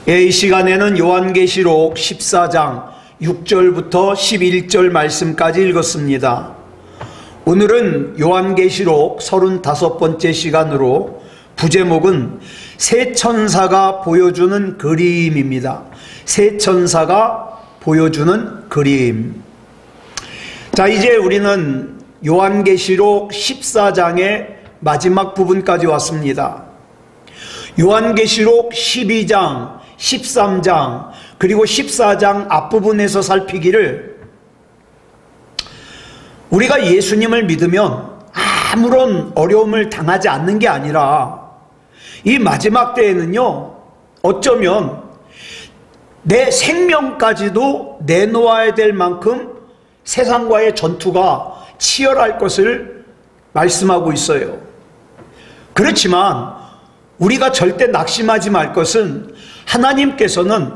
이 시간에는 요한계시록 14장 6절부터 11절 말씀까지 읽었습니다. 오늘은 요한계시록 35번째 시간으로 부제목은 새 천사가 보여주는 그림입니다. 새 천사가 보여주는 그림. 자, 이제 우리는 요한계시록 14장의 마지막 부분까지 왔습니다. 요한계시록 12장, 13장, 그리고 14장 앞부분에서 살피기를 우리가 예수님을 믿으면 아무런 어려움을 당하지 않는 게 아니라 이 마지막 때에는요, 어쩌면 내 생명까지도 내놓아야 될 만큼 세상과의 전투가 치열할 것을 말씀하고 있어요. 그렇지만 우리가 절대 낙심하지 말 것은 하나님께서는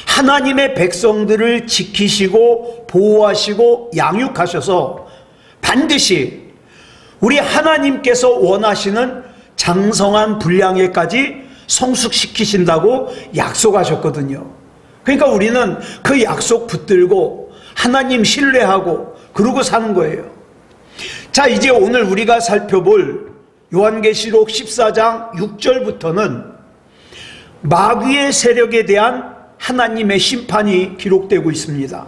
하나님의 백성들을 지키시고 보호하시고 양육하셔서 반드시 우리 하나님께서 원하시는 장성한 분량에까지 성숙시키신다고 약속하셨거든요. 그러니까 우리는 그 약속 붙들고 하나님 신뢰하고 그러고 사는 거예요. 자, 이제 오늘 우리가 살펴볼 요한계시록 14장 6절부터는 마귀의 세력에 대한 하나님의 심판이 기록되고 있습니다.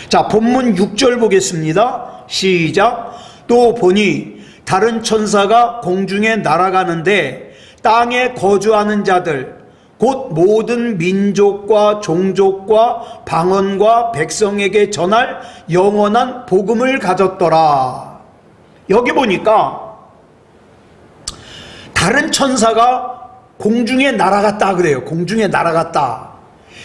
자, 본문 6절 보겠습니다. 시작. 또 보니 다른 천사가 공중에 날아가는데 땅에 거주하는 자들 곧 모든 민족과 종족과 방언과 백성에게 전할 영원한 복음을 가졌더라. 여기 보니까 다른 천사가 공중에 날아갔다 그래요. 공중에 날아갔다.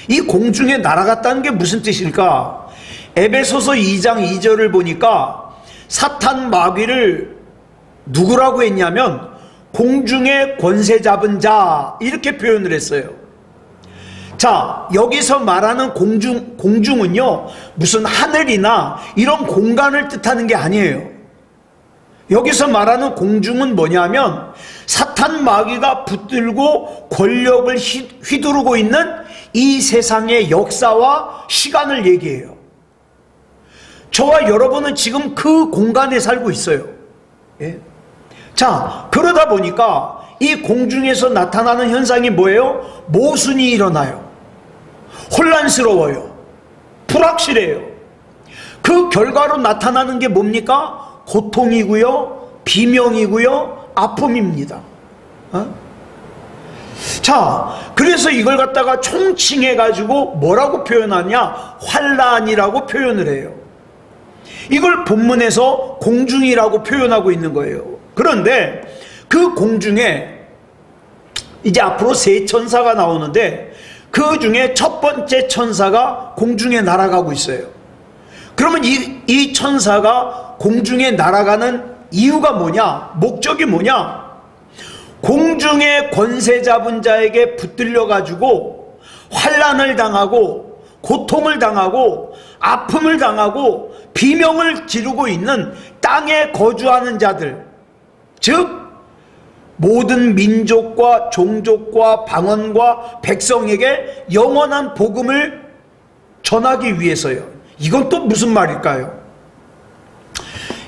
이 공중에 날아갔다는 게 무슨 뜻일까? 에베소서 2장 2절을 보니까 사탄 마귀를 누구라고 했냐면 공중에 권세 잡은 자, 이렇게 표현을 했어요. 자, 여기서 말하는 공중은요, 무슨 하늘이나 이런 공간을 뜻하는 게 아니에요. 여기서 말하는 공중은 뭐냐면 사탄 마귀가 붙들고 권력을 휘두르고 있는 이 세상의 역사와 시간을 얘기해요. 저와 여러분은 지금 그 공간에 살고 있어요. 예? 자, 그러다 보니까 이 공중에서 나타나는 현상이 뭐예요? 모순이 일어나요. 혼란스러워요. 불확실해요. 그 결과로 나타나는 게 뭡니까? 고통이고요, 비명이고요, 아픔입니다. 자, 그래서 이걸 갖다가 총칭해가지고 뭐라고 표현하냐? 환란이라고 표현을 해요. 이걸 본문에서 공중이라고 표현하고 있는 거예요. 그런데 그 공중에 이제 앞으로 세 천사가 나오는데 그 중에 첫 번째 천사가 공중에 날아가고 있어요. 그러면 이 천사가 공중에 날아가는 이유가 뭐냐? 목적이 뭐냐? 공중에 권세 잡은 자에게 붙들려 가지고 환난을 당하고 고통을 당하고 아픔을 당하고 비명을 지르고 있는 땅에 거주하는 자들, 즉 모든 민족과 종족과 방언과 백성에게 영원한 복음을 전하기 위해서요. 이건 또 무슨 말일까요?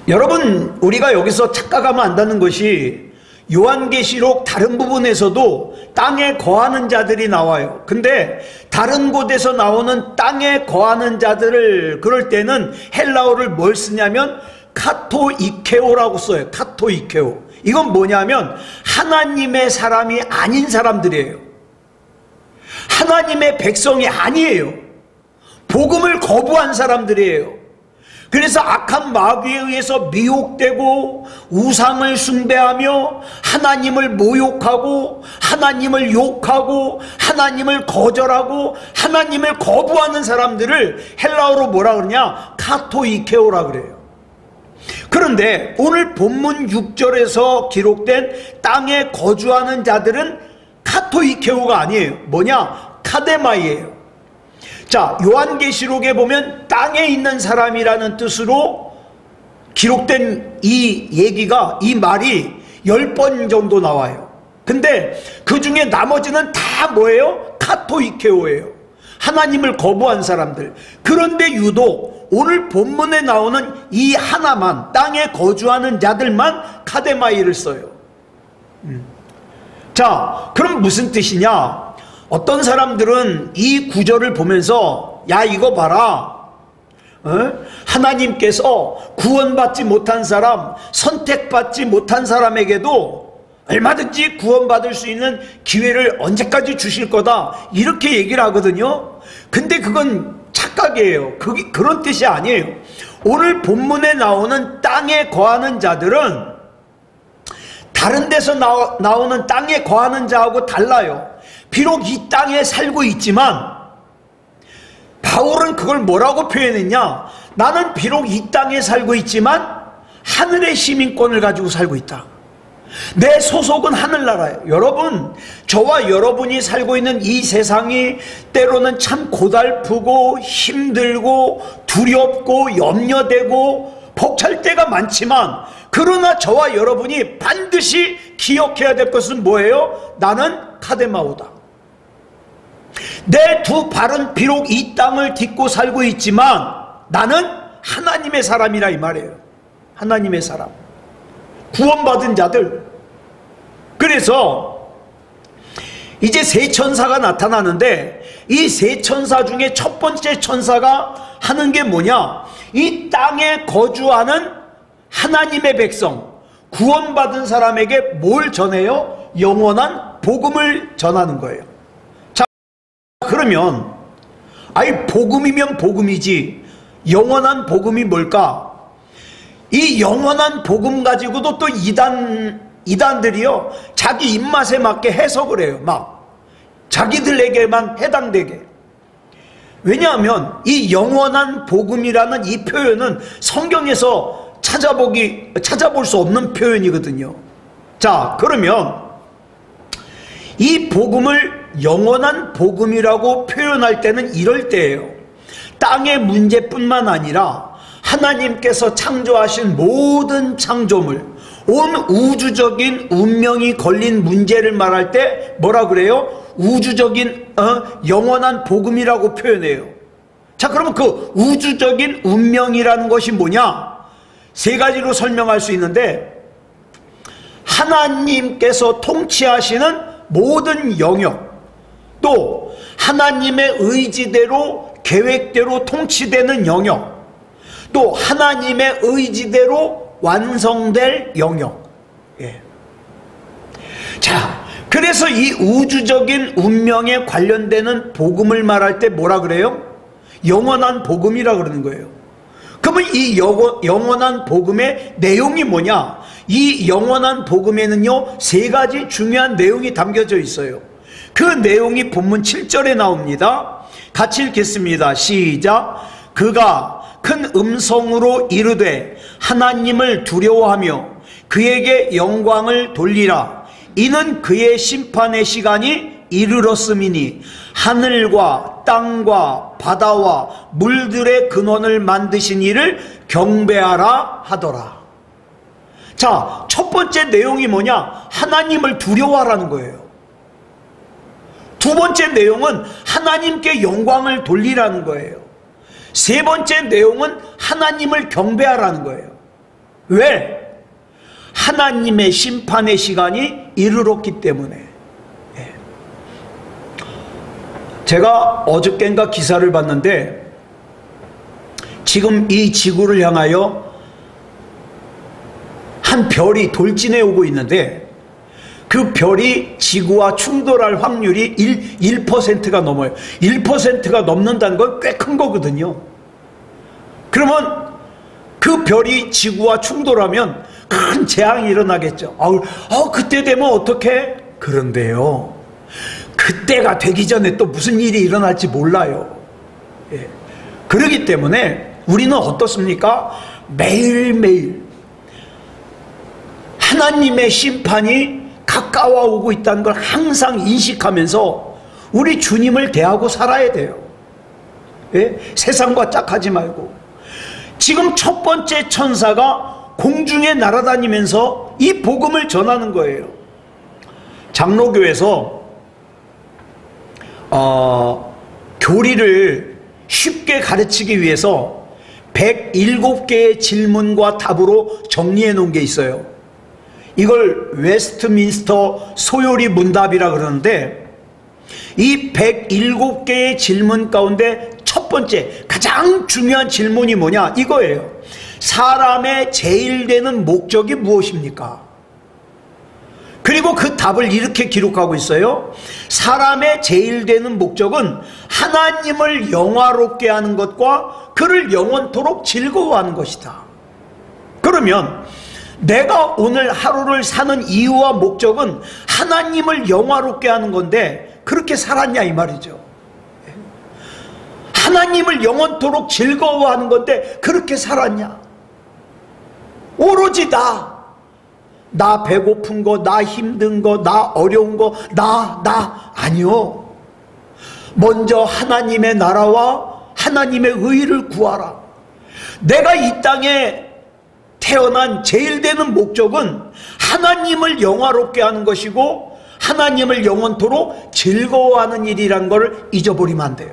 여러분, 우리가 여기서 착각하면 안 되는 것이 요한계시록 다른 부분에서도 땅에 거하는 자들이 나와요. 근데 다른 곳에서 나오는 땅에 거하는 자들을 그럴 때는 헬라어를 뭘 쓰냐면 카토이케오라고 써요. 카토이케오. 이건 뭐냐면 하나님의 사람이 아닌 사람들이에요. 하나님의 백성이 아니에요. 복음을 거부한 사람들이에요. 그래서 악한 마귀에 의해서 미혹되고 우상을 숭배하며 하나님을 모욕하고 하나님을 욕하고 하나님을 거절하고 하나님을 거부하는 사람들을 헬라어로 뭐라 그러냐? 카토이케오라 그래요. 그런데 오늘 본문 6절에서 기록된 땅에 거주하는 자들은 카토이케오가 아니에요. 뭐냐? 카데마이예요. 자, 요한계시록에 보면 땅에 있는 사람이라는 뜻으로 기록된 이 얘기가, 이 말이 10번 정도 나와요. 근데 그 중에 나머지는 다 뭐예요? 카토이케오예요. 하나님을 거부한 사람들. 그런데 유독 오늘 본문에 나오는 이 하나만, 땅에 거주하는 자들만 카데마이를 써요. 자, 그럼 무슨 뜻이냐? 어떤 사람들은 이 구절을 보면서 야, 이거 봐라, 하나님께서 구원받지 못한 사람, 선택받지 못한 사람에게도 얼마든지 구원받을 수 있는 기회를 언제까지 주실 거다, 이렇게 얘기를 하거든요. 근데 그건 착각이에요. 그런 뜻이 아니에요. 오늘 본문에 나오는 땅에 거하는 자들은 다른 데서 나오는 땅에 거하는 자하고 달라요. 비록 이 땅에 살고 있지만 바울은 그걸 뭐라고 표현했냐? 나는 비록 이 땅에 살고 있지만 하늘의 시민권을 가지고 살고 있다. 내 소속은 하늘나라예요. 여러분, 저와 여러분이 살고 있는 이 세상이 때로는 참 고달프고 힘들고 두렵고 염려되고 벅찰 때가 많지만, 그러나 저와 여러분이 반드시 기억해야 될 것은 뭐예요? 나는 카데마오다. 내 두 발은 비록 이 땅을 딛고 살고 있지만 나는 하나님의 사람이라, 이 말이에요. 하나님의 사람, 구원받은 자들. 그래서 이제 세 천사가 나타나는데, 이 세 천사 중에 첫 번째 천사가 하는 게 뭐냐? 이 땅에 거주하는 하나님의 백성, 구원받은 사람에게 뭘 전해요? 영원한 복음을 전하는 거예요. 자, 그러면 복음이면 복음이지 영원한 복음이 뭘까? 이 영원한 복음 가지고도 또 이단들이요, 자기 입맛에 맞게 해석을 해요. 막 자기들에게만 해당되게. 왜냐하면 이 영원한 복음이라는 이 표현은 성경에서 찾아볼 수 없는 표현이거든요. 자, 그러면 이 복음을 영원한 복음이라고 표현할 때는 이럴 때예요. 땅의 문제뿐만 아니라 하나님께서 창조하신 모든 창조물, 온 우주적인 운명이 걸린 문제를 말할 때 뭐라 그래요? 우주적인 영원한 복음이라고 표현해요. 자, 그러면 그 우주적인 운명이라는 것이 뭐냐? 세 가지로 설명할 수 있는데, 하나님께서 통치하시는 모든 영역, 또 하나님의 의지대로 계획대로 통치되는 영역, 또 하나님의 의지대로 완성될 영역. 예. 자, 그래서 이 우주적인 운명에 관련되는 복음을 말할 때 뭐라 그래요? 영원한 복음이라 그러는 거예요. 그러면 이 영원한 복음의 내용이 뭐냐? 이 영원한 복음에는요, 세 가지 중요한 내용이 담겨져 있어요. 그 내용이 본문 7절에 나옵니다. 같이 읽겠습니다. 시작. 그가 큰 음성으로 이르되 하나님을 두려워하며 그에게 영광을 돌리라. 이는 그의 심판의 시간이 이르렀음이니 하늘과 땅과 바다와 물들의 근원을 만드신 이를 경배하라 하더라. 자, 첫 번째 내용이 뭐냐? 하나님을 두려워하라는 거예요. 두 번째 내용은 하나님께 영광을 돌리라는 거예요. 세 번째 내용은 하나님을 경배하라는 거예요. 왜? 하나님의 심판의 시간이 이르렀기 때문에. 제가 어저께인가 기사를 봤는데, 지금 이 지구를 향하여 한 별이 돌진해 오고 있는데, 그 별이 지구와 충돌할 확률이 1%가 넘어요. 1%가 넘는다는 건 꽤 큰 거거든요. 그러면 그 별이 지구와 충돌하면 큰 재앙이 일어나겠죠. 그때 되면 어떡해? 그런데요, 그때가 되기 전에 또 무슨 일이 일어날지 몰라요. 예. 그렇기 때문에 우리는 어떻습니까? 매일매일 하나님의 심판이 가까워 오고 있다는 걸 항상 인식하면서 우리 주님을 대하고 살아야 돼요. 예? 세상과 짝하지 말고. 지금 첫 번째 천사가 공중에 날아다니면서 이 복음을 전하는 거예요. 장로교에서 교리를 쉽게 가르치기 위해서 107개의 질문과 답으로 정리해 놓은 게 있어요. 이걸 웨스트민스터 소요리 문답이라 그러는데, 이 107개의 질문 가운데 첫 번째 가장 중요한 질문이 뭐냐, 이거예요. 사람의 제일 되는 목적이 무엇입니까? 그리고 그 답을 이렇게 기록하고 있어요. 사람의 제일 되는 목적은 하나님을 영화롭게 하는 것과 그를 영원토록 즐거워하는 것이다. 그러면 내가 오늘 하루를 사는 이유와 목적은 하나님을 영화롭게 하는 건데 그렇게 살았냐 이 말이죠. 하나님을 영원토록 즐거워하는 건데 그렇게 살았냐? 오로지 나 배고픈 거, 나 힘든 거, 나 어려운 거, 아니요. 먼저 하나님의 나라와 하나님의 의를 구하라. 내가 이 땅에 태어난 제일 되는 목적은 하나님을 영화롭게 하는 것이고 하나님을 영원토록 즐거워하는 일이란 걸 잊어버리면 안 돼요.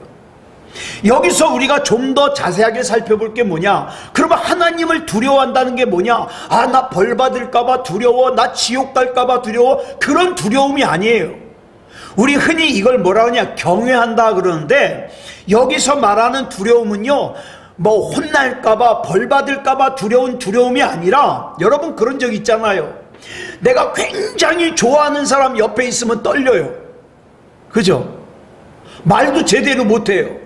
여기서 우리가 좀 더 자세하게 살펴볼 게 뭐냐? 그러면 하나님을 두려워한다는 게 뭐냐? 나 벌 받을까봐 두려워, 나 지옥 갈까봐 두려워. 그런 두려움이 아니에요. 우리 흔히 이걸 뭐라 하냐? 경외한다 그러는데, 여기서 말하는 두려움은요, 뭐 혼날까봐 벌 받을까봐 두려운 두려움이 아니라, 여러분 그런 적 있잖아요. 내가 굉장히 좋아하는 사람 옆에 있으면 떨려요. 그죠? 말도 제대로 못해요.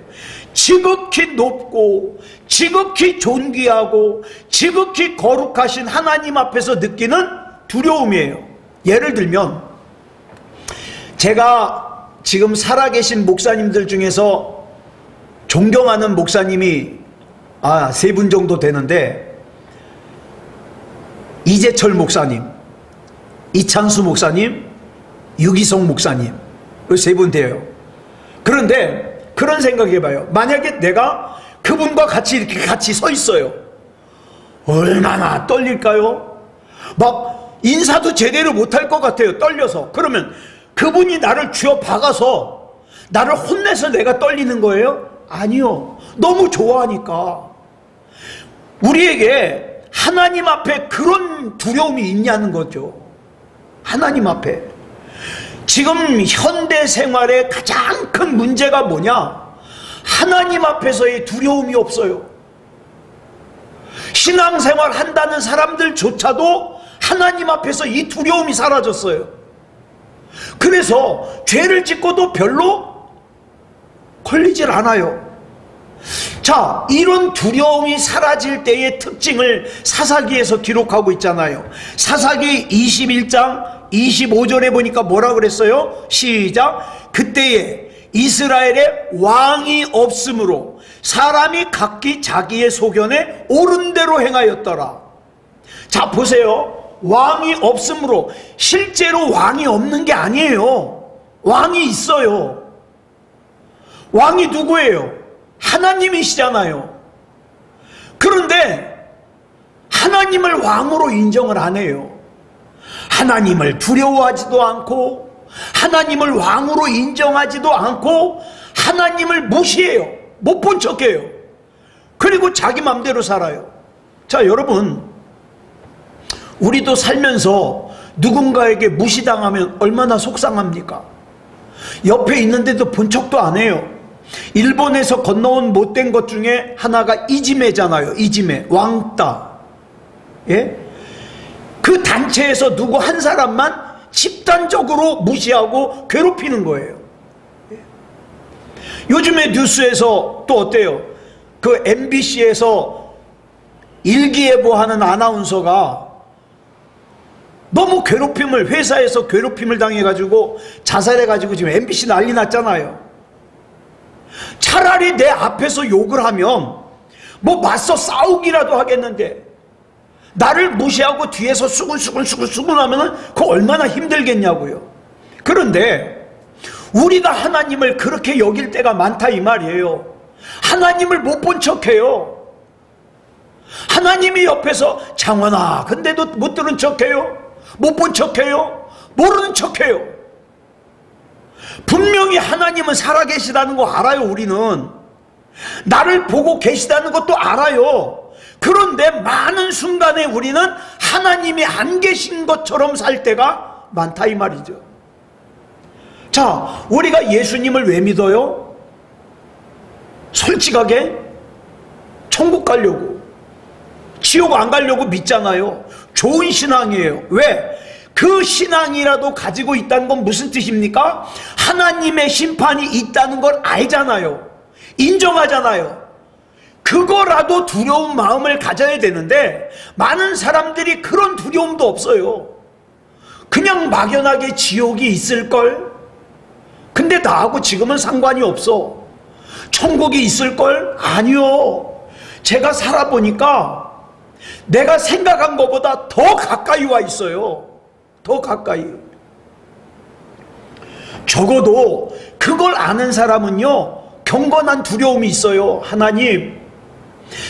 지극히 높고 지극히 존귀하고 지극히 거룩하신 하나님 앞에서 느끼는 두려움이에요. 예를 들면 제가 지금 살아계신 목사님들 중에서 존경하는 목사님이 3분 정도 되는데, 이재철 목사님, 이창수 목사님, 유기성 목사님, 3분 돼요. 그런데 그런 생각해봐요. 만약에 내가 그분과 같이 이렇게 같이 서 있어요. 얼마나 떨릴까요? 막 인사도 제대로 못할 것 같아요. 떨려서. 그러면 그분이 나를 쥐어 박아서 나를 혼내서 내가 떨리는 거예요? 아니요. 너무 좋아하니까. 우리에게 하나님 앞에 그런 두려움이 있냐는 거죠. 하나님 앞에. 지금 현대 생활의 가장 큰 문제가 뭐냐? 하나님 앞에서의 두려움이 없어요. 신앙생활 한다는 사람들조차도 하나님 앞에서 이 두려움이 사라졌어요. 그래서 죄를 짓고도 별로 걸리질 않아요. 자, 이런 두려움이 사라질 때의 특징을 사사기에서 기록하고 있잖아요. 사사기 21장 25절에 보니까 뭐라 그랬어요? 시작. 그때에 이스라엘에 왕이 없으므로 사람이 각기 자기의 소견에 옳은 대로 행하였더라. 자, 보세요. 왕이 없으므로, 실제로 왕이 없는 게 아니에요. 왕이 있어요. 왕이 누구예요? 하나님이시잖아요. 그런데 하나님을 왕으로 인정을 안 해요. 하나님을 두려워하지도 않고 하나님을 왕으로 인정하지도 않고 하나님을 무시해요. 못 본 척해요. 그리고 자기 맘대로 살아요. 자, 여러분, 우리도 살면서 누군가에게 무시당하면 얼마나 속상합니까? 옆에 있는데도 본 척도 안 해요. 일본에서 건너온 못된 것 중에 하나가 이지메잖아요. 이지메, 왕따. 예? 그 단체에서 누구 한 사람만 집단적으로 무시하고 괴롭히는 거예요. 요즘에 뉴스에서 또 어때요? 그 MBC에서 일기예보 하는 아나운서가 너무 괴롭힘을, 회사에서 괴롭힘을 당해가지고 자살해가지고 지금 MBC 난리 났잖아요. 차라리 내 앞에서 욕을 하면 뭐 맞서 싸우기라도 하겠는데, 나를 무시하고 뒤에서 수근수근 하면은 그거 얼마나 힘들겠냐고요. 그런데 우리가 하나님을 그렇게 여길 때가 많다 이 말이에요. 하나님을 못 본 척해요. 하나님이 옆에서 장원아 근데도 못 들은 척해요. 못 본 척해요. 모르는 척해요. 분명히 하나님은 살아계시다는 거 알아요. 우리는 나를 보고 계시다는 것도 알아요. 그런데 많은 순간에 우리는 하나님이 안 계신 것처럼 살 때가 많다 이 말이죠. 자, 우리가 예수님을 왜 믿어요? 솔직하게 천국 가려고, 지옥 안 가려고 믿잖아요. 좋은 신앙이에요. 왜? 그 신앙이라도 가지고 있다는 건 무슨 뜻입니까? 하나님의 심판이 있다는 걸 알잖아요. 인정하잖아요. 그거라도 두려운 마음을 가져야 되는데 많은 사람들이 그런 두려움도 없어요. 그냥 막연하게 지옥이 있을걸? 근데 나하고 지금은 상관이 없어. 천국이 있을걸? 아니요. 제가 살아보니까 내가 생각한 것보다 더 가까이 와 있어요. 더 가까이. 적어도 그걸 아는 사람은요, 경건한 두려움이 있어요. 하나님,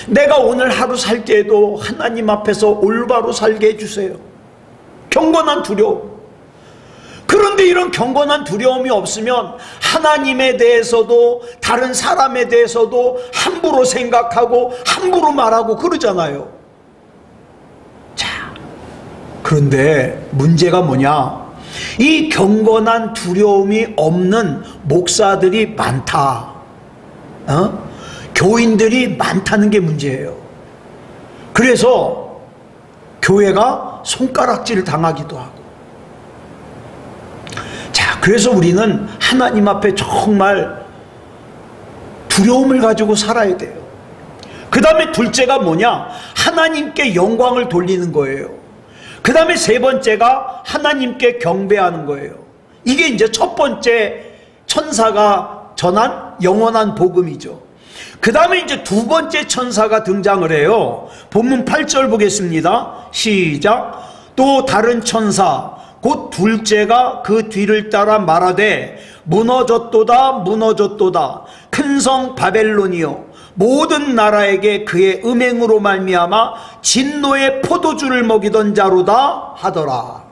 내가 오늘 하루 살 때에도 하나님 앞에서 올바로 살게 해주세요. 경건한 두려움. 그런데 이런 경건한 두려움이 없으면 하나님에 대해서도 다른 사람에 대해서도 함부로 생각하고 함부로 말하고 그러잖아요. 자, 그런데 문제가 뭐냐? 이 경건한 두려움이 없는 목사들이 많다. 교인들이 많다는 게 문제예요. 그래서 교회가 손가락질 당하기도 하고. 자, 그래서 우리는 하나님 앞에 정말 두려움을 가지고 살아야 돼요. 그 다음에 둘째가 뭐냐? 하나님께 영광을 돌리는 거예요. 그 다음에 세 번째가 하나님께 경배하는 거예요. 이게 이제 첫 번째 천사가 전한 영원한 복음이죠. 그 다음에 이제 두 번째 천사가 등장을 해요. 본문 8절 보겠습니다. 시작. 또 다른 천사 곧 둘째가 그 뒤를 따라 말하되 무너졌도다 무너졌도다 큰 성 바벨론이여 모든 나라에게 그의 음행으로 말미암아 진노의 포도주를 먹이던 자로다 하더라.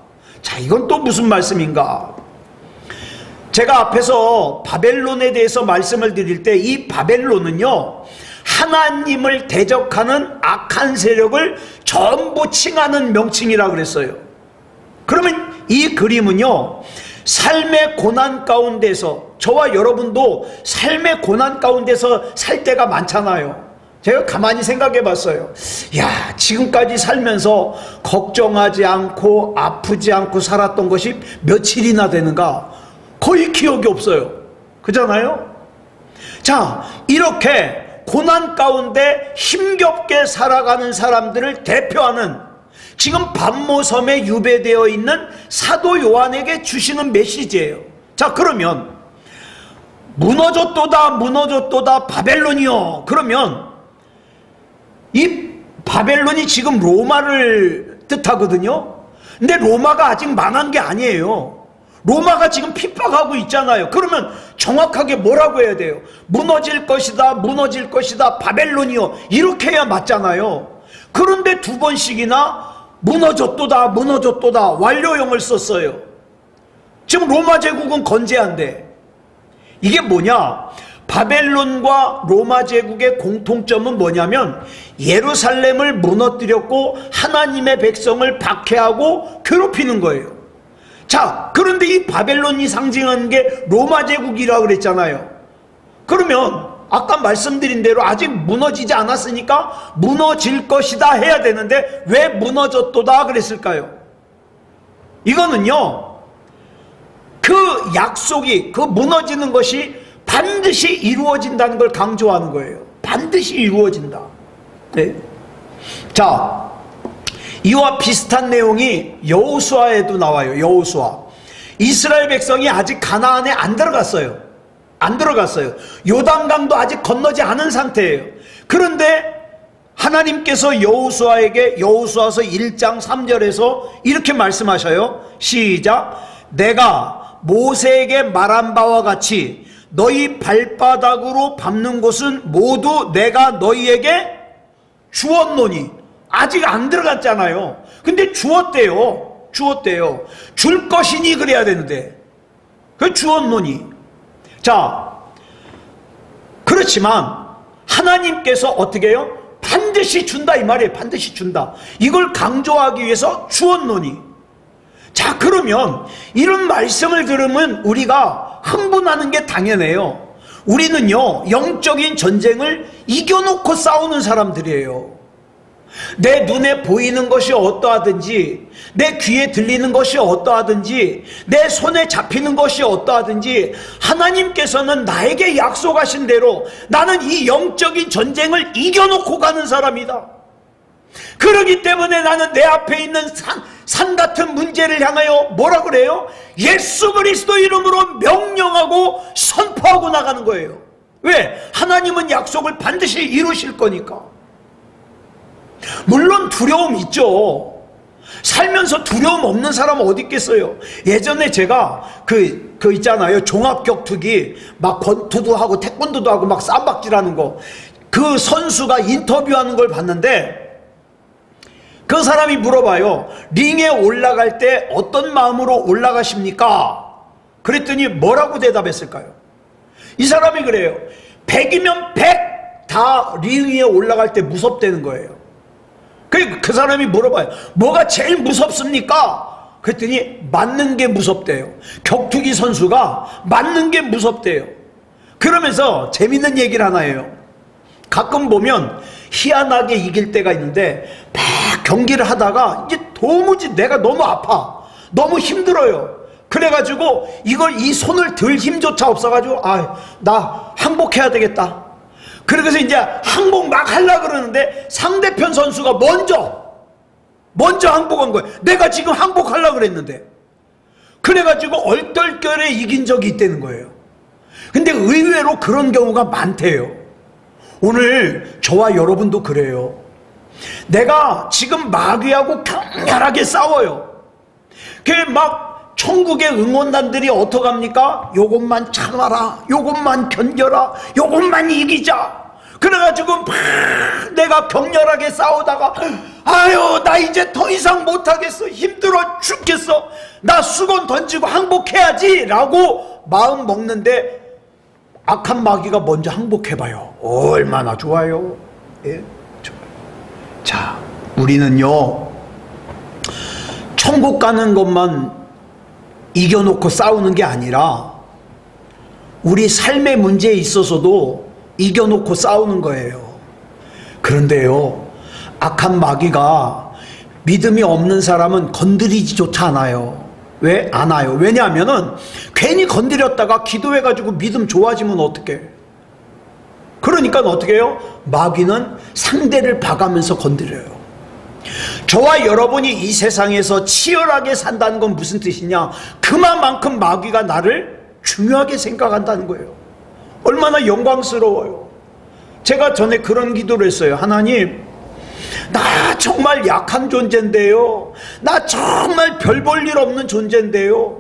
자, 이건 또 무슨 말씀인가? 제가 앞에서 바벨론에 대해서 말씀을 드릴 때 이 바벨론은요, 하나님을 대적하는 악한 세력을 전부 칭하는 명칭이라고 그랬어요. 그러면 이 그림은요, 삶의 고난 가운데서, 저와 여러분도 삶의 고난 가운데서 살 때가 많잖아요. 제가 가만히 생각해 봤어요. 야, 지금까지 살면서 걱정하지 않고 아프지 않고 살았던 것이 며칠이나 되는가? 거의 기억이 없어요. 그잖아요? 자, 이렇게 고난 가운데 힘겹게 살아가는 사람들을 대표하는 지금 반모섬에 유배되어 있는 사도 요한에게 주시는 메시지예요. 자, 그러면 무너졌도다 무너졌도다 바벨론이요. 그러면 이 바벨론이 지금 로마를 뜻하거든요. 근데 로마가 아직 망한 게 아니에요. 로마가 지금 핍박하고 있잖아요. 그러면 정확하게 뭐라고 해야 돼요? 무너질 것이다 무너질 것이다 바벨론이요. 이렇게 해야 맞잖아요. 그런데 두 번씩이나 무너졌도다 무너졌도다 완료형을 썼어요. 지금 로마 제국은 건재한데. 이게 뭐냐? 바벨론과 로마 제국의 공통점은 뭐냐면 예루살렘을 무너뜨렸고 하나님의 백성을 박해하고 괴롭히는 거예요. 자, 그런데 이 바벨론이 상징하는 게 로마 제국이라고 그랬잖아요. 그러면 아까 말씀드린 대로 아직 무너지지 않았으니까 무너질 것이다 해야 되는데 왜 무너졌도다 그랬을까요? 이거는요, 그 약속이, 그 무너지는 것이 반드시 이루어진다는 걸 강조하는 거예요. 반드시 이루어진다. 네. 자, 이와 비슷한 내용이 여호수아에도 나와요. 여호수아. 이스라엘 백성이 아직 가나안에 안 들어갔어요. 안 들어갔어요. 요단강도 아직 건너지 않은 상태예요. 그런데 하나님께서 여호수아에게 여호수아서 1장 3절에서 이렇게 말씀하셔요. 시작. 내가 모세에게 말한 바와 같이 너희 발바닥으로 밟는 곳은 모두 내가 너희에게 주었노니. 아직 안 들어갔잖아요. 근데 주었대요. 주었대요. 줄 것이니 그래야 되는데. 그 주었노니. 자, 그렇지만 하나님께서 어떻게 해요? 반드시 준다 이 말이에요. 반드시 준다. 이걸 강조하기 위해서 주었노니. 자, 그러면 이런 말씀을 들으면 우리가 흥분하는 게 당연해요. 우리는요, 영적인 전쟁을 이겨놓고 싸우는 사람들이에요. 내 눈에 보이는 것이 어떠하든지, 내 귀에 들리는 것이 어떠하든지, 내 손에 잡히는 것이 어떠하든지, 하나님께서는 나에게 약속하신 대로 나는 이 영적인 전쟁을 이겨놓고 가는 사람이다. 그러기 때문에 나는 내 앞에 있는 산 같은 문제를 향하여 뭐라 그래요? 예수 그리스도 이름으로 명령하고 선포하고 나가는 거예요. 왜? 하나님은 약속을 반드시 이루실 거니까. 물론 두려움 있죠. 살면서 두려움 없는 사람은 어디 있겠어요. 예전에 제가 그 있잖아요, 종합격투기 막 권투도 하고 태권도도 하고 막 쌈박질하는 거, 그 선수가 인터뷰하는 걸 봤는데 그 사람이 물어봐요. 링에 올라갈 때 어떤 마음으로 올라가십니까? 그랬더니 뭐라고 대답했을까요? 이 사람이 그래요. 100이면 100 다 링 위에 올라갈 때 무섭다는 거예요. 그 사람이 물어봐요. 뭐가 제일 무섭습니까? 그랬더니 맞는 게 무섭대요. 격투기 선수가 맞는 게 무섭대요. 그러면서 재밌는 얘기를 하나 해요. 가끔 보면 희한하게 이길 때가 있는데 막 경기를 하다가 이제 도무지 내가 너무 아파, 너무 힘들어요. 그래가지고 이 손을 들 힘조차 없어가지고 나 항복해야 되겠다. 그래서 이제 항복 막 하려고 그러는데 상대편 선수가 먼저 항복한 거예요. 내가 지금 항복하려고 그랬는데. 그래가지고 얼떨결에 이긴 적이 있다는 거예요. 근데 의외로 그런 경우가 많대요. 오늘 저와 여러분도 그래요. 내가 지금 마귀하고 격렬하게 싸워요. 그게 막 천국의 응원단들이 어떡합니까? 요것만 참아라, 요것만 견뎌라, 요것만 이기자. 그래가지고 막 내가 격렬하게 싸우다가 아유 나 이제 더 이상 못하겠어, 힘들어 죽겠어, 나 수건 던지고 항복해야지 라고 마음 먹는데 악한 마귀가 먼저 항복해봐요. 얼마나 좋아요. 예? 좋아요. 자, 우리는요 천국 가는 것만 이겨놓고 싸우는 게 아니라 우리 삶의 문제에 있어서도 이겨놓고 싸우는 거예요. 그런데요, 악한 마귀가 믿음이 없는 사람은 건드리지조차 않아요. 왜? 안 와요. 왜냐하면은 괜히 건드렸다가 기도해가지고 믿음 좋아지면 어떡해. 그러니까 어떻게 해요? 마귀는 상대를 봐가면서 건드려요. 저와 여러분이 이 세상에서 치열하게 산다는 건 무슨 뜻이냐? 그만큼 마귀가 나를 중요하게 생각한다는 거예요. 얼마나 영광스러워요. 제가 전에 그런 기도를 했어요. 하나님, 나 정말 약한 존재인데요, 나 정말 별 볼 일 없는 존재인데요,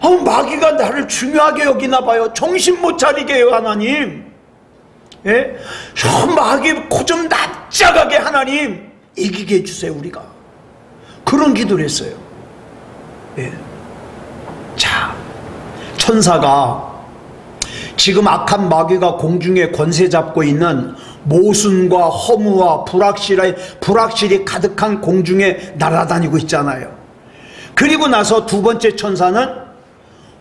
마귀가 나를 중요하게 여기나 봐요. 정신 못 차리게 해요 하나님. 예? 마귀 코 좀 납작하게 하나님 이기게 해주세요. 우리가 그런 기도를 했어요. 예. 자, 천사가 지금 악한 마귀가 공중에 권세 잡고 있는 모순과 허무와 불확실이 가득한 공중에 날아다니고 있잖아요. 그리고 나서 두 번째 천사는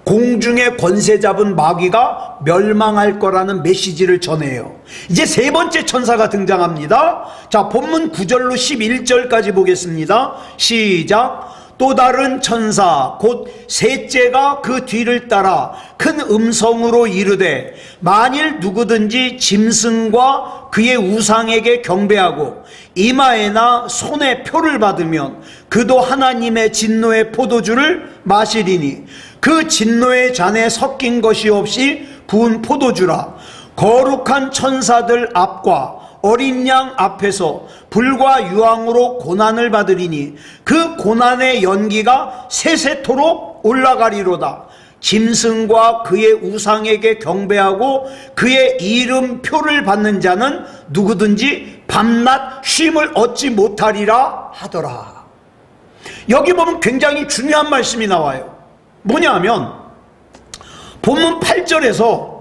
공중에 권세 잡은 마귀가 멸망할 거라는 메시지를 전해요. 이제 세 번째 천사가 등장합니다. 자, 본문 9절로 11절까지 보겠습니다. 시작. 또 다른 천사 곧 셋째가 그 뒤를 따라 큰 음성으로 이르되 만일 누구든지 짐승과 그의 우상에게 경배하고 이마에나 손에 표를 받으면 그도 하나님의 진노의 포도주를 마시리니 그 진노의 잔에 섞인 것이 없이 부은 포도주라. 거룩한 천사들 앞과 어린 양 앞에서 불과 유황으로 고난을 받으리니 그 고난의 연기가 세세토록 올라가리로다. 짐승과 그의 우상에게 경배하고 그의 이름표를 받는 자는 누구든지 밤낮 쉼을 얻지 못하리라 하더라. 여기 보면 굉장히 중요한 말씀이 나와요. 뭐냐 하면 본문 8절에서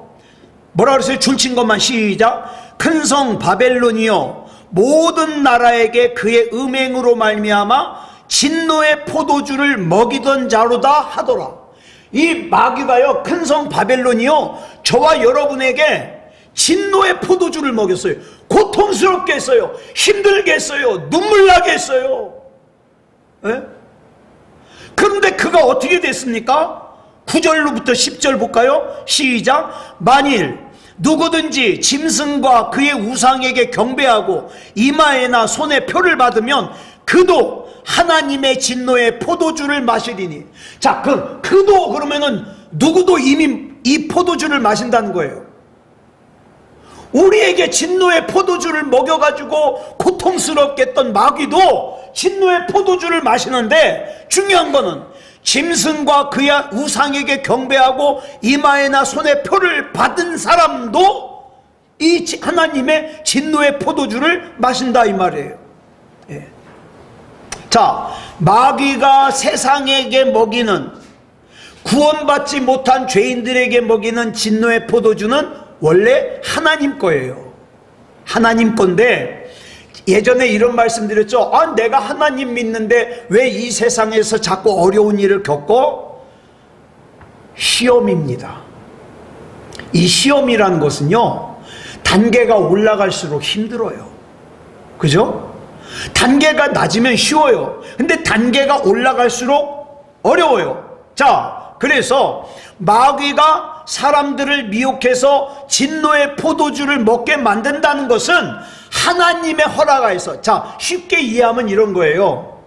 뭐라 그랬어요? 줄친 것만 시작. 큰 성 바벨론이여 모든 나라에게 그의 음행으로 말미암아 진노의 포도주를 먹이던 자로다 하더라. 이 마귀가요, 큰 성 바벨론이요, 저와 여러분에게 진노의 포도주를 먹였어요. 고통스럽게 했어요. 힘들게 했어요. 눈물 나게 했어요. 예? 그런데 그가 어떻게 됐습니까? 9절로부터 10절 볼까요? 시작. 만일 누구든지 짐승과 그의 우상에게 경배하고 이마에나 손에 표를 받으면 그도 하나님의 진노의 포도주를 마시리니. 자, 그도 그러면은 누구도 이미 이 포도주를 마신다는 거예요. 우리에게 진노의 포도주를 먹여가지고 고통스럽게 했던 마귀도 진노의 포도주를 마시는데, 중요한 거는 짐승과 그의 우상에게 경배하고 이마에나 손에 표를 받은 사람도 이 하나님의 진노의 포도주를 마신다 이 말이에요. 예. 자, 마귀가 세상에게 먹이는, 구원받지 못한 죄인들에게 먹이는 진노의 포도주는 원래 하나님 거예요. 하나님 건데, 예전에 이런 말씀 드렸죠. 아, 내가 하나님 믿는데 왜 이 세상에서 자꾸 어려운 일을 겪고? 시험입니다. 이 시험이라는 것은요, 단계가 올라갈수록 힘들어요. 그죠? 단계가 낮으면 쉬워요. 근데 단계가 올라갈수록 어려워요. 자, 그래서 마귀가 사람들을 미혹해서 진노의 포도주를 먹게 만든다는 것은 하나님의 허락하에서, 자, 쉽게 이해하면 이런 거예요.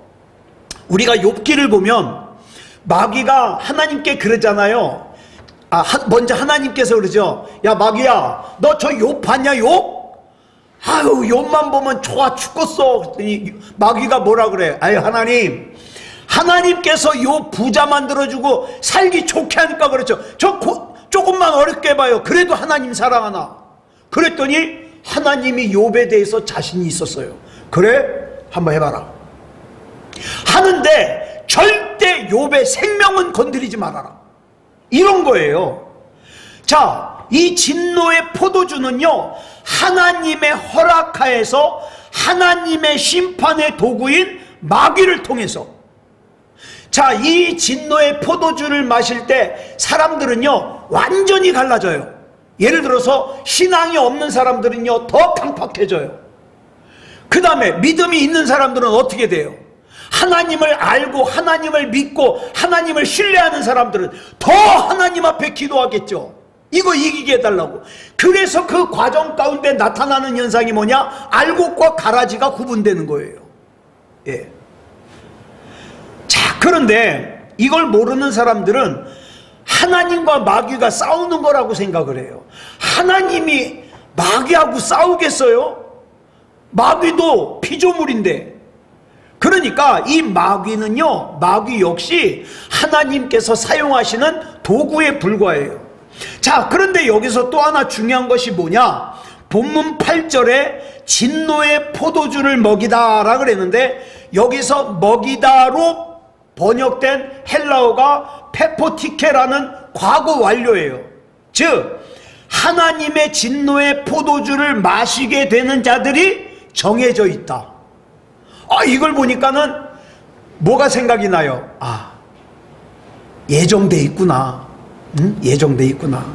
우리가 욥기를 보면 마귀가 하나님께 그러잖아요. 먼저 하나님께서 그러죠. 야, 마귀야, 너 저 욥 봤냐, 욥? 아유, 욥만 보면 좋아 죽겠어. 그랬더니 마귀가 뭐라 그래? 아유, 하나님께서 욥 부자 만들어주고 살기 좋게 하니까 그렇죠. 조금만 어렵게 해봐요. 그래도 하나님 사랑하나? 그랬더니 하나님이 욥에 대해서 자신이 있었어요. 그래? 한번 해봐라. 하는데 절대 욥의 생명은 건드리지 말아라. 이런 거예요. 자, 이 진노의 포도주는요, 하나님의 허락하에서 하나님의 심판의 도구인 마귀를 통해서, 자, 이 진노의 포도주를 마실 때 사람들은요 완전히 갈라져요. 예를 들어서 신앙이 없는 사람들은요 더 강팍해져요. 그 다음에 믿음이 있는 사람들은 어떻게 돼요? 하나님을 알고 하나님을 믿고 하나님을 신뢰하는 사람들은 더 하나님 앞에 기도하겠죠. 이거 이기게 해달라고. 그래서 그 과정 가운데 나타나는 현상이 뭐냐? 알곡과 가라지가 구분되는 거예요. 예. 자, 그런데 이걸 모르는 사람들은 하나님과 마귀가 싸우는 거라고 생각을 해요. 하나님이 마귀하고 싸우겠어요? 마귀도 피조물인데. 그러니까 이 마귀는요, 마귀 역시 하나님께서 사용하시는 도구에 불과해요. 자, 그런데 여기서 또 하나 중요한 것이 뭐냐? 본문 8절에 진노의 포도주를 먹이다 라고 그랬는데, 여기서 먹이다로 번역된 헬라어가 페포티케라는 과거 완료예요. 즉, 하나님의 진노의 포도주를 마시게 되는 자들이 정해져 있다. 이걸 보니까는 뭐가 생각이 나요? 예정돼 있구나. 예정돼 있구나.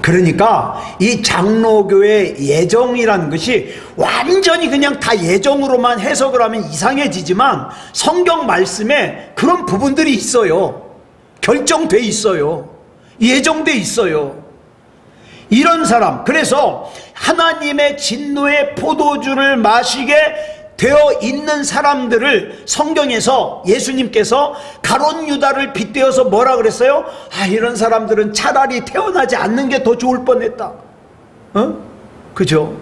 그러니까 이 장로교의 예정이라는 것이 완전히 그냥 다 예정으로만 해석을 하면 이상해지지만, 성경 말씀에 그런 부분들이 있어요. 결정돼 있어요. 예정돼 있어요. 이런 사람, 그래서 하나님의 진노의 포도주를 마시게 되어 있는 사람들을 성경에서 예수님께서 가룟 유다를 빗대어서 뭐라 그랬어요? 이런 사람들은 차라리 태어나지 않는 게 더 좋을 뻔했다. 그죠?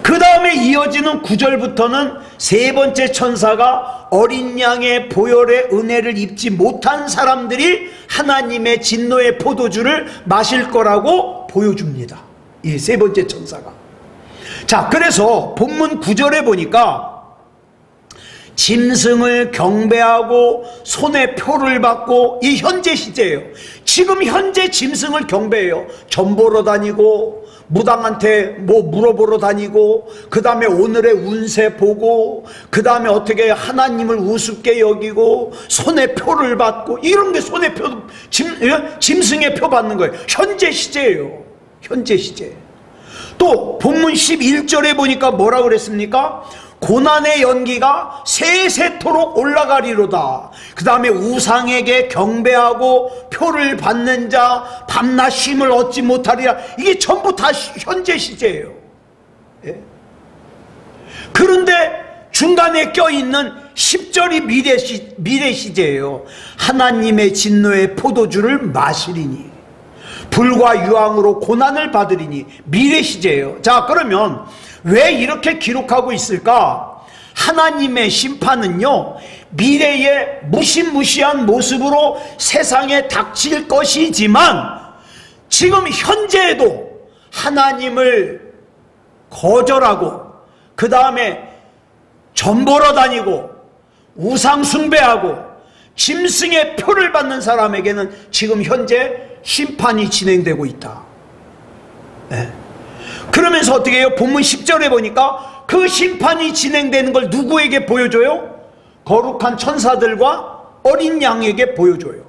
그 다음에 이어지는 9절부터는 세 번째 천사가 어린 양의 보혈의 은혜를 입지 못한 사람들이 하나님의 진노의 포도주를 마실 거라고 보여줍니다. 이 세 번째 천사가. 자, 그래서 본문 9절에 보니까 짐승을 경배하고 손에 표를 받고, 이 현재 시제예요. 지금 현재 짐승을 경배해요. 점 보러 다니고 무당한테 뭐 물어보러 다니고, 그 다음에 오늘의 운세 보고, 그 다음에 어떻게 하나님을 우습게 여기고 손에 표를 받고, 이런 게 손에 표, 짐승의 표 받는 거예요. 현재 시제예요. 현재 시제. 또 본문 11절에 보니까 뭐라고 그랬습니까? 고난의 연기가 세세토록 올라가리로다. 그 다음에 우상에게 경배하고 표를 받는 자 밤낮 쉼을 얻지 못하리라. 이게 전부 다 현재 시제예요. 예? 그런데 중간에 껴있는 10절이 미래 시제예요. 하나님의 진노의 포도주를 마시리니 불과 유황으로 고난을 받으리니, 미래 시제예요. 자, 그러면 왜 이렇게 기록하고 있을까? 하나님의 심판은요, 미래의 무시무시한 모습으로 세상에 닥칠 것이지만, 지금 현재에도 하나님을 거절하고, 그 다음에 점 보러 다니고 우상 숭배하고 짐승의 표를 받는 사람에게는 지금 현재 심판이 진행되고 있다. 네. 그러면서 어떻게 해요? 본문 10절에 보니까 그 심판이 진행되는 걸 누구에게 보여줘요? 거룩한 천사들과 어린 양에게 보여줘요.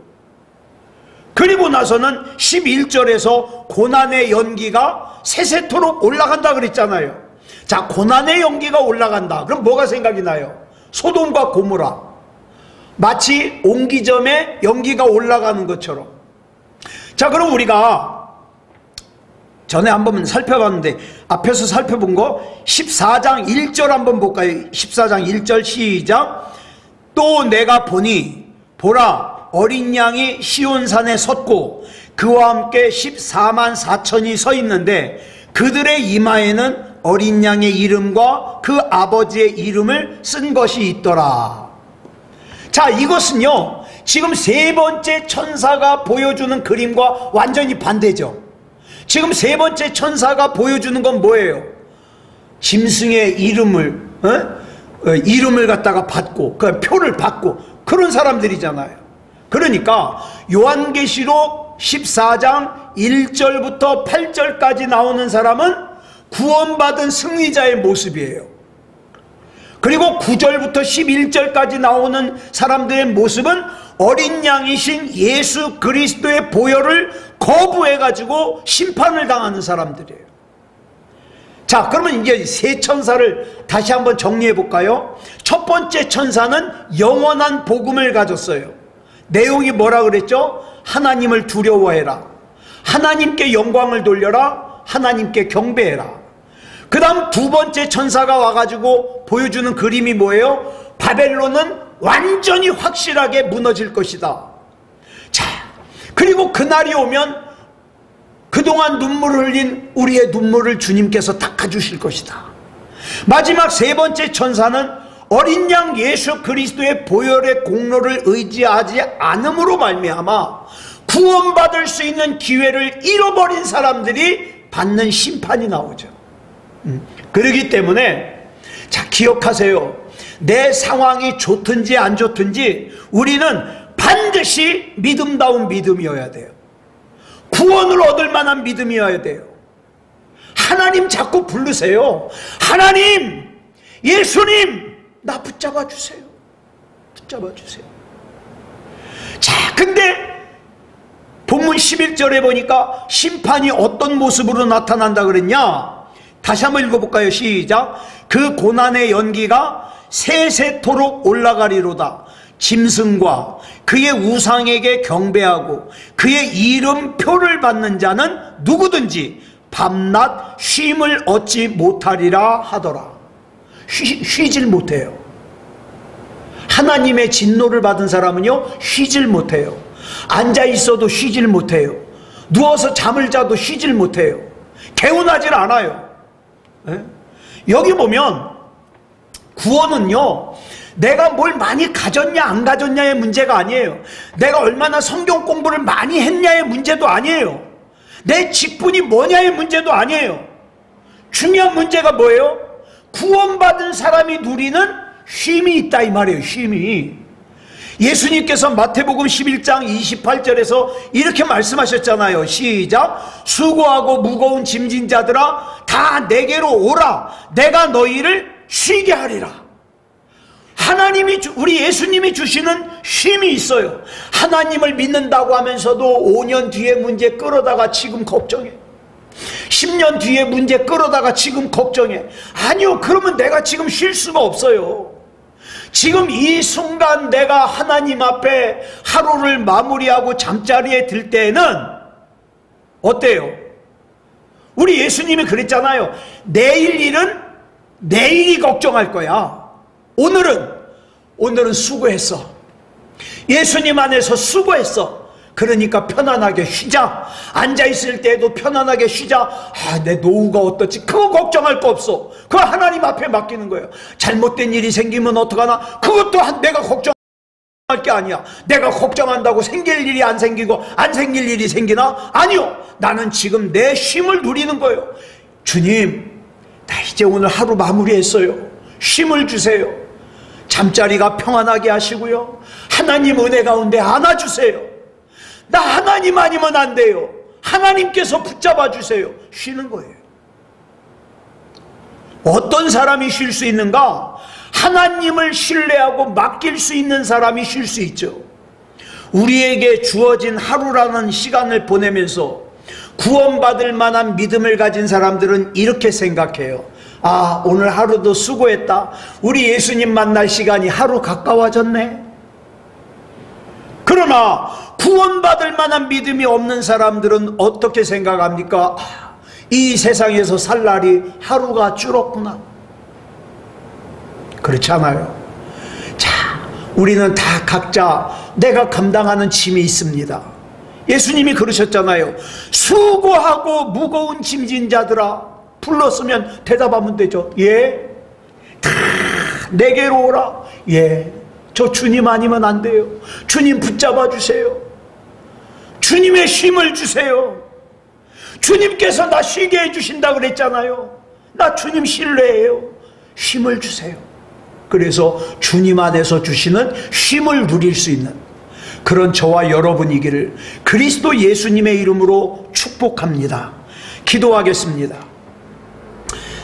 그리고 나서는 11절에서 고난의 연기가 세세토록 올라간다 그랬잖아요. 자, 고난의 연기가 올라간다. 그럼 뭐가 생각이 나요? 소돔과 고모라. 마치 옹기점에 연기가 올라가는 것처럼. 자, 그럼 우리가 전에 한번 살펴봤는데, 앞에서 살펴본 거 14장 1절 한번 볼까요? 14장 1절 시작. 또 내가 보니 보라, 어린 양이 시온산에 섰고 그와 함께 14만 4천이 서 있는데, 그들의 이마에는 어린 양의 이름과 그 아버지의 이름을 쓴 것이 있더라. 자, 이것은요, 지금 세 번째 천사가 보여주는 그림과 완전히 반대죠. 지금 세 번째 천사가 보여주는 건 뭐예요? 짐승의 이름을 갖다가 받고, 그 표를 받고, 그런 사람들이잖아요. 그러니까 요한계시록 14장 1절부터 8절까지 나오는 사람은 구원받은 승리자의 모습이에요. 그리고 9절부터 11절까지 나오는 사람들의 모습은 어린 양이신 예수 그리스도의 보혈을 거부해가지고 심판을 당하는 사람들이에요. 자, 그러면 이제 세 천사를 다시 한번 정리해 볼까요? 첫 번째 천사는 영원한 복음을 가졌어요. 내용이 뭐라 그랬죠? 하나님을 두려워해라, 하나님께 영광을 돌려라, 하나님께 경배해라. 그 다음 두 번째 천사가 와가지고 보여주는 그림이 뭐예요? 바벨론은 완전히 확실하게 무너질 것이다. 자, 그리고 그날이 오면 그동안 눈물을 흘린 우리의 눈물을 주님께서 닦아주실 것이다. 마지막 세 번째 천사는 어린 양 예수 그리스도의 보혈의 공로를 의지하지 않음으로 말미암아 구원받을 수 있는 기회를 잃어버린 사람들이 받는 심판이 나오죠. 그렇기 때문에, 자, 기억하세요. 내 상황이 좋든지 안 좋든지 우리는 반드시 믿음다운 믿음이어야 돼요. 구원을 얻을 만한 믿음이어야 돼요. 하나님 자꾸 부르세요. 하나님, 예수님, 나 붙잡아 주세요. 붙잡아 주세요. 자, 근데 본문 11절에 보니까 심판이 어떤 모습으로 나타난다 그랬냐? 다시 한번 읽어볼까요? 시작. 그 고난의 연기가 세세토록 올라가리로다. 짐승과 그의 우상에게 경배하고 그의 이름표를 받는 자는 누구든지 밤낮 쉼을 얻지 못하리라 하더라. 쉬질 못해요. 하나님의 진노를 받은 사람은요, 쉬질 못해요. 앉아있어도 쉬질 못해요. 누워서 잠을 자도 쉬질 못해요. 개운하질 않아요. 네? 여기 보면 구원은요, 내가 뭘 많이 가졌냐 안 가졌냐의 문제가 아니에요. 내가 얼마나 성경 공부를 많이 했냐의 문제도 아니에요. 내 직분이 뭐냐의 문제도 아니에요. 중요한 문제가 뭐예요? 구원받은 사람이 누리는 쉼이 있다 이 말이에요. 쉼이. 예수님께서 마태복음 11장 28절에서 이렇게 말씀하셨잖아요. 시작. 수고하고 무거운 짐진 자들아 다 내게로 오라. 내가 너희를 쉬게 하리라. 하나님이 우리 예수님이 주시는 쉼이 있어요. 하나님을 믿는다고 하면서도 5년 뒤에 문제 끌어다가 지금 걱정해. 10년 뒤에 문제 끌어다가 지금 걱정해. 아니요, 그러면 내가 지금 쉴 수가 없어요. 지금 이 순간 내가 하나님 앞에 하루를 마무리하고 잠자리에 들 때는 어때요? 우리 예수님이 그랬잖아요. 내일 일은 내일이 걱정할 거야. 오늘은 수고했어. 예수님 안에서 수고했어. 그러니까 편안하게 쉬자. 앉아있을 때도 편안하게 쉬자. 아, 내 노후가 어떻지? 그거 걱정할 거 없어. 그거 하나님 앞에 맡기는 거예요. 잘못된 일이 생기면 어떡하나? 그것도 내가 걱정할 게 아니야. 내가 걱정한다고 생길 일이 안 생기고 안 생길 일이 생기나? 아니요. 나는 지금 내 쉼을 누리는 거예요. 주님, 나 이제 오늘 하루 마무리했어요. 쉼을 주세요. 잠자리가 평안하게 하시고요. 하나님 은혜 가운데 안아주세요. 나 하나님 아니면 안 돼요. 하나님께서 붙잡아 주세요. 쉬는 거예요. 어떤 사람이 쉴 수 있는가? 하나님을 신뢰하고 맡길 수 있는 사람이 쉴 수 있죠. 우리에게 주어진 하루라는 시간을 보내면서 구원받을 만한 믿음을 가진 사람들은 이렇게 생각해요. 아, 오늘 하루도 수고했다. 우리 예수님 만날 시간이 하루 가까워졌네. 그러나 구원받을 만한 믿음이 없는 사람들은 어떻게 생각합니까? 아, 이 세상에서 살 날이 하루가 줄었구나. 그렇지 않아요? 자, 우리는 다 각자 내가 감당하는 짐이 있습니다. 예수님이 그러셨잖아요. 수고하고 무거운 짐진 자들아, 불렀으면 대답하면 되죠. 예, 다 내게로 오라. 예, 저 주님 아니면 안 돼요. 주님 붙잡아 주세요. 주님의 쉼을 주세요. 주님께서 나 쉬게 해주신다 그랬잖아요. 나 주님 신뢰해요. 쉼을 주세요. 그래서 주님 안에서 주시는 쉼을 누릴 수 있는 그런 저와 여러분이기를 그리스도 예수님의 이름으로 축복합니다. 기도하겠습니다.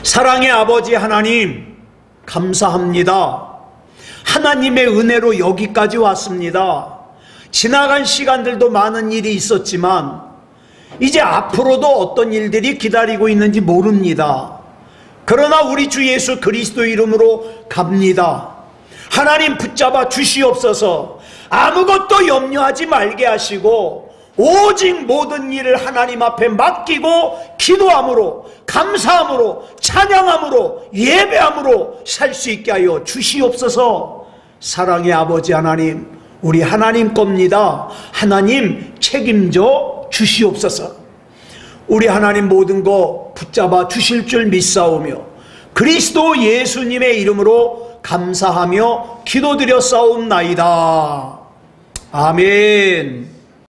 사랑의 아버지 하나님, 감사합니다. 하나님의 은혜로 여기까지 왔습니다. 지나간 시간들도 많은 일이 있었지만 이제 앞으로도 어떤 일들이 기다리고 있는지 모릅니다. 그러나 우리 주 예수 그리스도 이름으로 갑니다. 하나님 붙잡아 주시옵소서. 아무것도 염려하지 말게 하시고 오직 모든 일을 하나님 앞에 맡기고 기도함으로, 감사함으로, 찬양함으로, 예배함으로 살 수 있게 하여 주시옵소서. 사랑의 아버지 하나님, 우리 하나님 겁니다. 하나님 책임져 주시옵소서. 우리 하나님 모든 거 붙잡아 주실 줄 믿사오며 그리스도 예수님의 이름으로 감사하며 기도드려 싸움나이다. 아멘.